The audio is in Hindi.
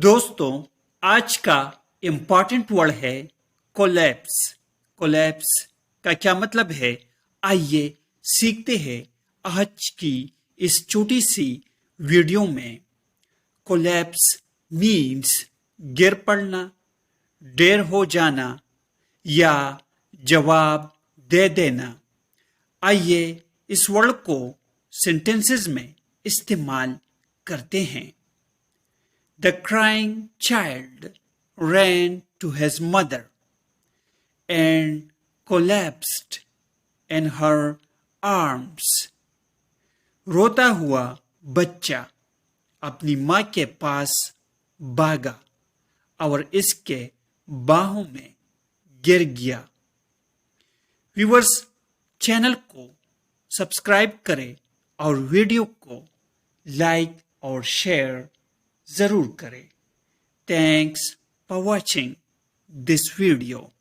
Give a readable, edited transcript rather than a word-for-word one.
दोस्तों, आज का इम्पॉर्टेंट वर्ड है कोलैप्स। कोलैप्स का क्या मतलब है? आइए सीखते हैं आज की इस छोटी सी वीडियो में। कोलैप्स मीन्स गिर पड़ना, देर हो जाना या जवाब दे देना। आइए इस वर्ड को सेंटेंसेस में इस्तेमाल करते हैं। The crying child ran to his mother and collapsed in her arms. रोता हुआ बच्चा अपनी माँ के पास भागा और इसके बाहों में गिर गया। व्यूअर्स, चैनल को सब्सक्राइब करें और वीडियो को लाइक और शेयर जरूर करें। Thanks for watching this video.